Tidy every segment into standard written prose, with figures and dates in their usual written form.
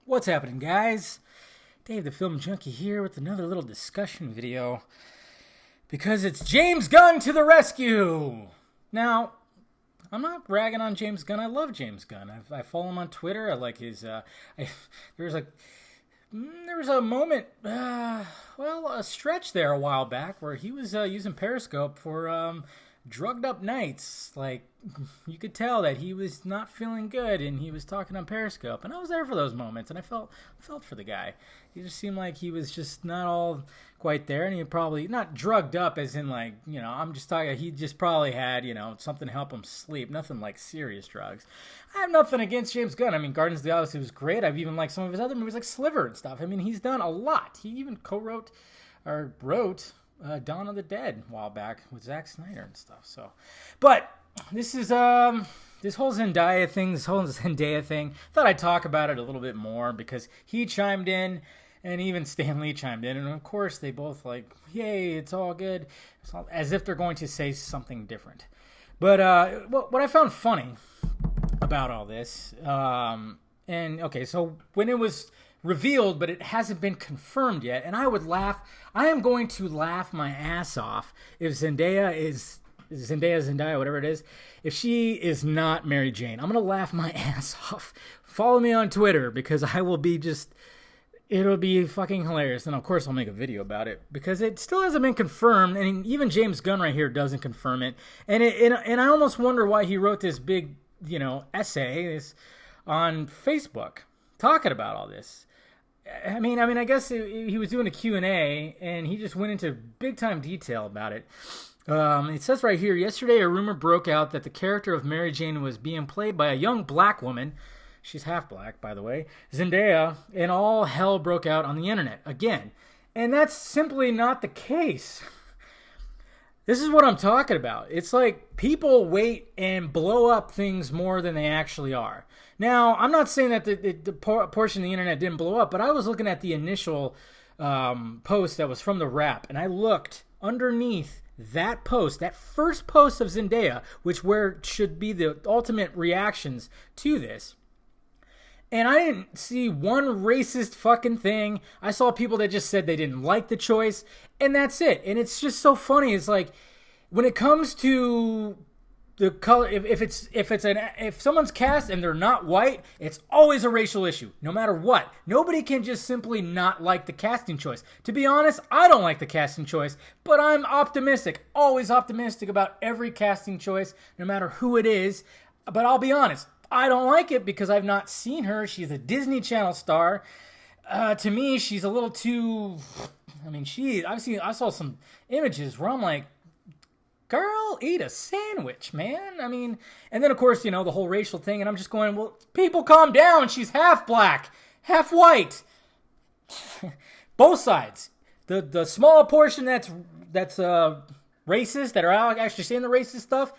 What's happening, guys? Dave the Film Junkie here with another little discussion video because it's James Gunn to the rescue! Now, I'm not ragging on James Gunn. I love James Gunn. I follow him on Twitter. I like his... there was a moment, a stretch there a while back where he was using Periscope for drugged up nights. Like, you could tell that he was not feeling good, and he was talking on Periscope. And I was there for those moments, and I felt for the guy. He just seemed like he was just not all quite there, and he probably not drugged up as in like, I'm just talking. He just probably had something to help him sleep. Nothing like serious drugs. I have nothing against James Gunn. I mean, Guardians of the Galaxy was great. I've even liked some of his other movies like Sliver and stuff. I mean, he's done a lot. He even wrote Dawn of the Dead a while back with Zack Snyder and stuff. So, but this is this whole Zendaya thing. Thought I'd talk about it a little bit more because he chimed in, and even Stan Lee chimed in, and of course they both like, "Yay, it's all good," as if they're going to say something different. But what I found funny about all this, so when it was revealed, but it hasn't been confirmed yet, and I am going to laugh my ass off if Zendaya, whatever it is, if she is not Mary Jane. I'm going to laugh my ass off. Follow me on Twitter, because I will be it'll be fucking hilarious, and of course I'll make a video about it, because it still hasn't been confirmed, and even James Gunn right here doesn't confirm it, and I almost wonder why he wrote this big, essay on Facebook talking about all this. I mean, I guess he was doing a Q&A, and he just went into big-time detail about it. It says right here, yesterday a rumor broke out that the character of Mary Jane was being played by a young black woman. She's half black, by the way, Zendaya, and all hell broke out on the internet again. And that's simply not the case. This is what I'm talking about. It's like people wait and blow up things more than they actually are. Now, I'm not saying that the portion of the internet didn't blow up, but I was looking at the initial post that was from the Wrap, and I looked underneath that post, that first post of Zendaya, where should be the ultimate reactions to this. And I didn't see one racist fucking thing. I saw people that just said they didn't like the choice, and that's it. And it's just so funny. It's like, when it comes to the color, if someone's cast and they're not white, it's always a racial issue, no matter what. Nobody can just simply not like the casting choice. To be honest, I don't like the casting choice, but I'm optimistic, always optimistic about every casting choice, no matter who it is. But I'll be honest, I don't like it because I've not seen her. She's a Disney Channel star. To me, she's a little too... I saw some images where I'm like, girl, eat a sandwich, man. I mean, and then of course, the whole racial thing, and I'm just going, well, people calm down. She's half black, half white. Both sides. The small portion that's racist, that are actually saying the racist stuff,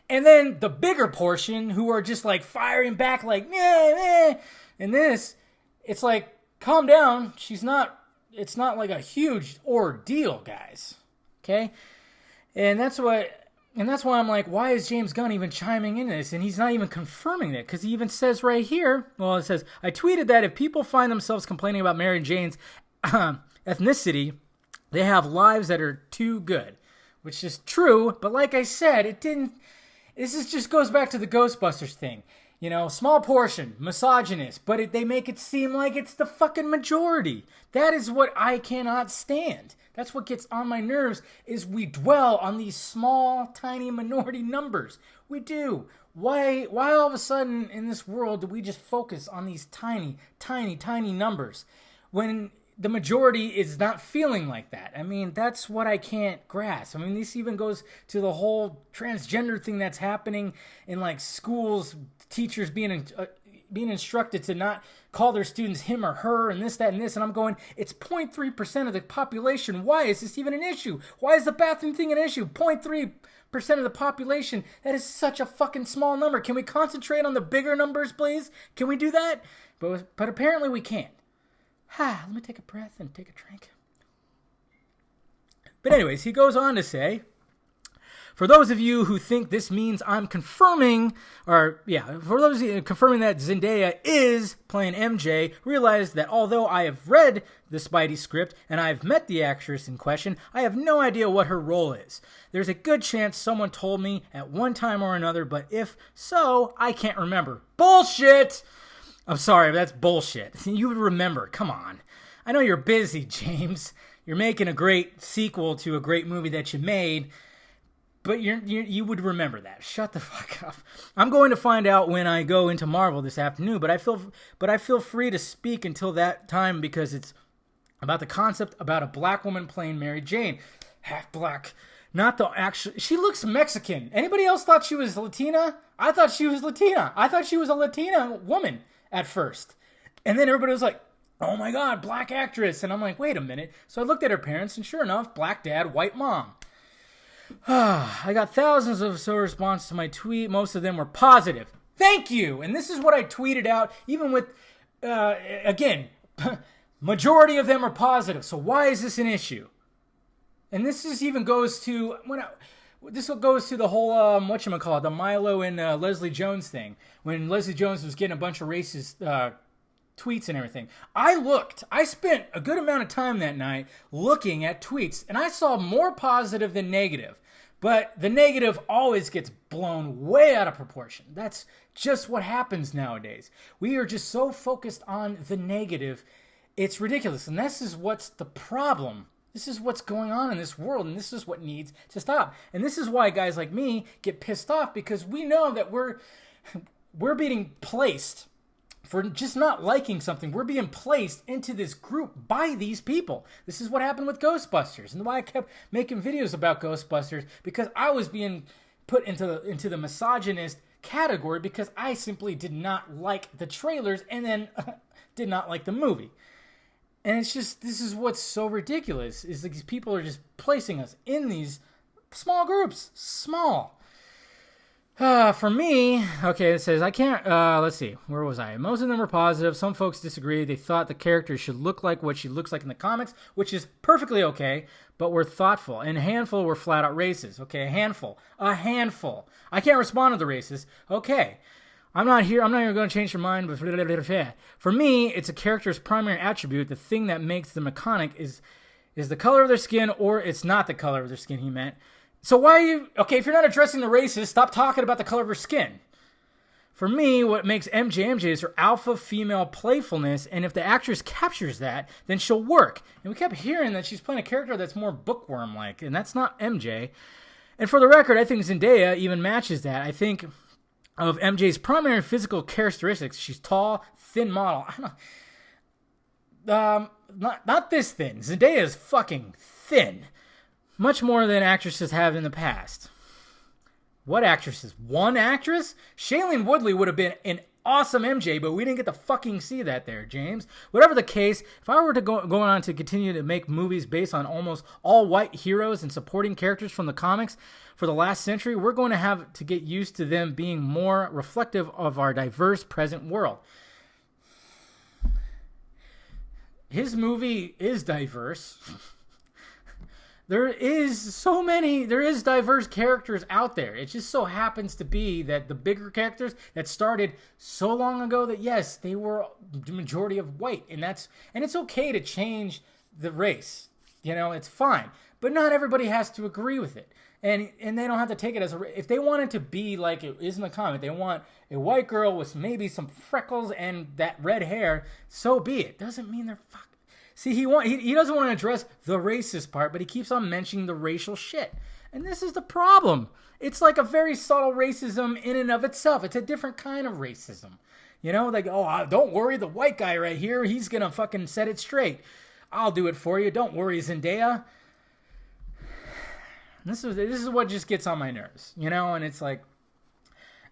and then the bigger portion who are just like firing back like, meh. And this, it's like, calm down. It's not like a huge ordeal, guys. Okay? And that's why I'm like, why is James Gunn even chiming in this? And he's not even confirming it, because he even says right here, it says, I tweeted that if people find themselves complaining about Mary Jane's ethnicity, they have lives that are too good, which is true. But like I said, this just goes back to the Ghostbusters thing. Small portion, misogynist, but they make it seem like it's the fucking majority. That is what I cannot stand. That's what gets on my nerves, is we dwell on these small, tiny minority numbers. We do. Why all of a sudden in this world do we just focus on these tiny, tiny, tiny numbers when the majority is not feeling like that? I mean, that's what I can't grasp. I mean, this even goes to the whole transgender thing that's happening in like schools, teachers being instructed to not call their students him or her, and this, that, and this. And I'm going, it's 0.3% of the population. Why is this even an issue? Why is the bathroom thing an issue? 0.3% of the population. That is such a fucking small number. Can we concentrate on the bigger numbers, please? Can we do that? But apparently we can't. Let me take a breath and take a drink. But anyways, he goes on to say, For those of you who think this means I'm confirming, for those of you confirming that Zendaya is playing MJ, realize that although I have read the Spidey script and I've met the actress in question, I have no idea what her role is. There's a good chance someone told me at one time or another, but if so, I can't remember. Bullshit! I'm sorry, but that's bullshit. You would remember. Come on. I know you're busy, James. You're making a great sequel to a great movie that you made, but you would remember that. Shut the fuck up. I'm going to find out when I go into Marvel this afternoon, but I feel free to speak until that time because it's about the concept about a black woman playing Mary Jane. Half black. Not the actual... She looks Mexican. Anybody else thought she was Latina? I thought she was Latina. I thought she was a Latina woman at first. And then everybody was like, oh my God, black actress. And I'm like, wait a minute. So I looked at her parents, and sure enough, black dad, white mom. I got thousands of responses to my tweet. Most of them were positive. Thank you. And this is what I tweeted out, even with, again, majority of them are positive. So why is this an issue? And this is even goes to, this goes to the whole, the Milo and Leslie Jones thing. When Leslie Jones was getting a bunch of racist tweets and everything. I spent a good amount of time that night looking at tweets, and I saw more positive than negative. But the negative always gets blown way out of proportion. That's just what happens nowadays. We are just so focused on the negative, it's ridiculous. And this is what's the problem. This is what's going on in this world, and this is what needs to stop. And this is why guys like me get pissed off, because we know that we're being placed for just not liking something. We're being placed into this group by these people. This is what happened with Ghostbusters, and why I kept making videos about Ghostbusters, because I was being put into the misogynist category because I simply did not like the trailers and then did not like the movie. And it's just, this is what's so ridiculous, is these people are just placing us in these small groups. Small. For me, okay, it says, I can't, let's see, where was I? Most of them were positive. Some folks disagree. They thought the character should look like what she looks like in the comics, which is perfectly okay, but were thoughtful. And a handful were flat out racist. Okay, a handful. I can't respond to the racist. Okay. I'm not even going to change your mind. But for me, it's a character's primary attribute. The thing that makes them iconic is the color of their skin, or it's not the color of their skin, he meant. So why are you... Okay, if you're not addressing the racist, stop talking about the color of her skin. For me, what makes MJ is her alpha female playfulness, and if the actress captures that, then she'll work. And we kept hearing that she's playing a character that's more bookworm-like, and that's not MJ. And for the record, I think Zendaya even matches that. I think of MJ's primary physical characteristics, she's tall, thin model. Not this thin. Zendaya is fucking thin. Much more than actresses have in the past. What actresses? One actress? Shailene Woodley would have been an awesome MJ, but we didn't get to fucking see that there, James. Whatever the case, if I were to go on to continue to make movies based on almost all white heroes and supporting characters from the comics for the last century, we're going to have to get used to them being more reflective of our diverse present world. His movie is diverse. There is diverse characters out there. It just so happens to be that the bigger characters that started so long ago that, yes, they were the majority of white. And it's okay to change the race. You know, it's fine. But not everybody has to agree with it. And they don't have to take it as if they want it to be like it is in the comic. They want a white girl with maybe some freckles and that red hair. So be it. Doesn't mean they're fucking... See, he doesn't want to address the racist part, but he keeps on mentioning the racial shit. And this is the problem. It's like a very subtle racism in and of itself. It's a different kind of racism. You know, like, oh, don't worry, the white guy right here, he's going to fucking set it straight. I'll do it for you. Don't worry, Zendaya. This is what just gets on my nerves, you know, and it's like,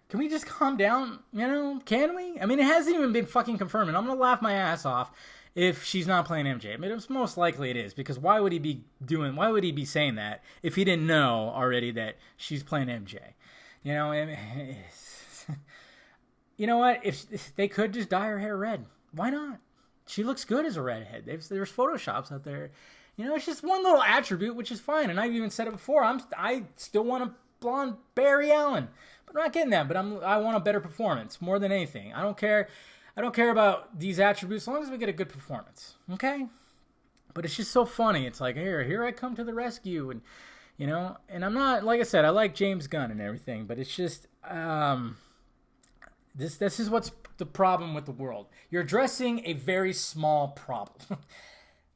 can we just calm down? You know, can we? I mean, it hasn't even been fucking confirmed, and I'm going to laugh my ass off if she's not playing MJ. I mean, it's most likely it is, because why would he be saying that if he didn't know already that she's playing MJ? You know, you know what? If they could just dye her hair red, why not? She looks good as a redhead. There's Photoshops out there. You know, it's just one little attribute, which is fine. And I've even said it before. I still want to blonde Barry Allen. But I'm not getting that. But I want a better performance more than anything. I don't care about these attributes as long as we get a good performance. Okay? But it's just so funny. It's like, here I come to the rescue, and and I'm not, like I said, I like James Gunn and everything, but it's just this is what's the problem with the world. You're addressing a very small problem.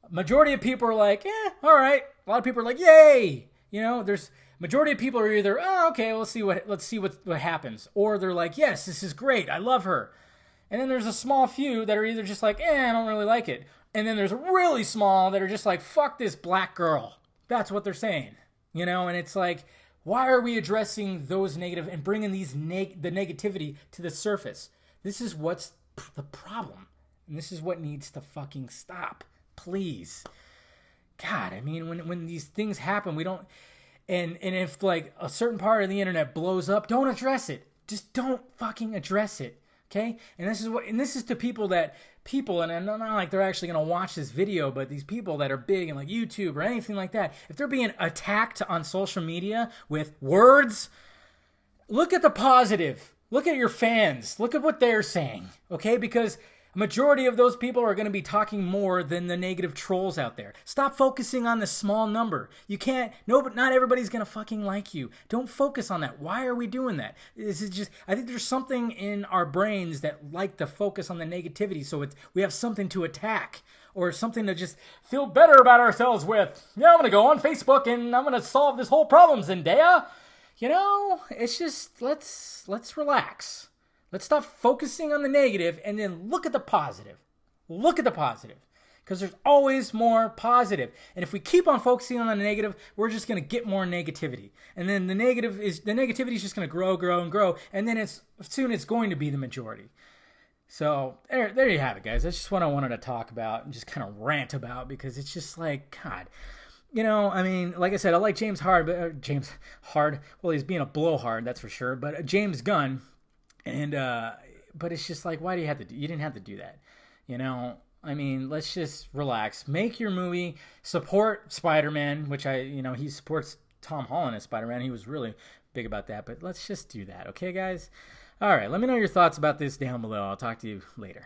Majority of people are like, all right. A lot of people are like, yay. There's majority of people are either, oh, okay, let's see what happens, or they're like, yes, this is great, I love her. And then there's a small few that are either just like, I don't really like it. And then there's really small that are just like, fuck this black girl. That's what they're saying. And it's like, why are we addressing those negative and bringing the negativity to the surface? This is what's the problem. And this is what needs to fucking stop. Please. God, I mean, when these things happen, we don't, and if like a certain part of the internet blows up, don't address it. Just don't fucking address it. Okay? And this is to people, and I'm not like they're actually going to watch this video, but these people that are big in like YouTube or anything like that, if they're being attacked on social media with words, look at the positive. Look at your fans. Look at what they're saying. Okay? Because a majority of those people are going to be talking more than the negative trolls out there. Stop focusing on the small number. You can't, but not everybody's going to fucking like you. Don't focus on that. Why are we doing that? This is just, I think there's something in our brains that like to focus on the negativity, so we have something to attack or something to just feel better about ourselves with. Yeah, I'm going to go on Facebook and I'm going to solve this whole problem, Zendaya. It's just, let's relax. Let's stop focusing on the negative and then look at the positive. Look at the positive. Because there's always more positive. And if we keep on focusing on the negative, we're just going to get more negativity. And then the negativity is just going to grow and grow. And then soon it's going to be the majority. So there you have it, guys. That's just what I wanted to talk about and just kind of rant about, because it's just like, God. I mean, like I said, I like James Hard. Well, he's being a blowhard, that's for sure. But James Gunn. And, but it's just like, why do you didn't have to do that. I mean, let's just relax, make your movie, support Spider-Man, which he supports Tom Holland as Spider-Man. He was really big about that, but let's just do that. Okay, guys? All right. Let me know your thoughts about this down below. I'll talk to you later.